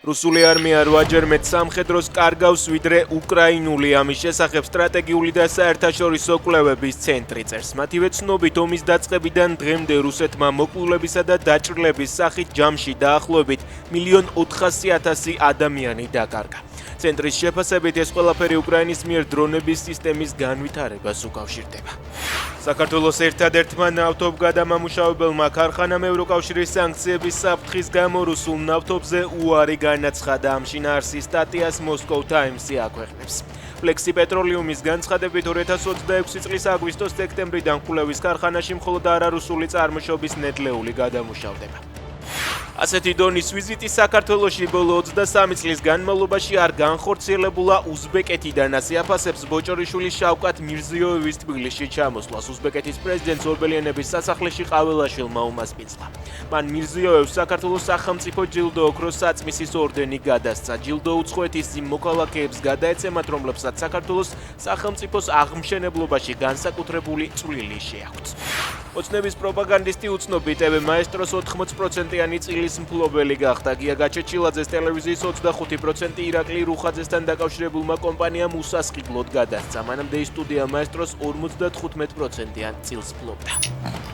რუსული არმია 8-ჯერ მეტ სამხედროს კარგავს, ვიდრე უკრაინული. ამის შესახებ სტრატეგიული და საერთაშორისო კვლევების ცენტრი წერს. მათივე ცნობით, ომის დაწყებიდან დღემდე რუსეთმა მოკლულებისა და დაჭრილების სახით ჯამში დაახლოებით 1,400,000 ადამიანი დაკარგა. ცენტრის შეფასებით ეს ყველაფერი უკრაინის მიერ დრონების სისტემის განვითარებას უკავშირდება. საქართველოს ერთადერთმა ნავთობგადამამუშავებელმა ქარხანამ ევროკავშირის სანქციების საფრთხის გამო რუსულ ნავთობზე უარი განაცხადა. ამ შინაარსის სტატიას Moscow Times-ი აქვეყნებს. Flexi Petroleum-ის განცხადებით 2026 წლის აგვისტოს-სექტემბრიდან კვლევის ქარხანაში მხოლოდ არარუსული წარმოშობის ნედლეული გადამუშავდება. ასეთი დონის ვიზიტი საქართველოში ბოლო 23 წლის განმავლობაში არ განხორციელებულა უზბეკეთიდან. ასე აფასებს ბოჭორიშვილის შავკატ მირზიოევის თბილისში ჩამოსვლას. უზბეკეთის პრეზიდენტს ორბელიანების სასახლეში ყაველაშვილმა უმასპინძლა. მან მირზიოევს საქართველოს სახელმწიფო ჯილდო ოქროს საწმისის ორდენი გადასცა. ჯილდო უცხოეთის იმ მოქალაქეებს გადაეცემათ, რომლებსაც საქართველოს სახელმწიფოს აღმშენებლობაში განსაკუთრებული წვლილი შეაქვთ. ოცნების პროპაგანდისტი უცნობი TV მაესტროს 80%-იანი წილის მფლობელი გახდა. გია გაჩეჩილაძეს ტელევიზიის 25% ირაკლი რუხაძესთან დაკავშირებულმა კომპანიამ უსასყიდლოდ გადასცა. მანამდე ის სტუდია მაესტროს 55%-იან წილს ფლობდა.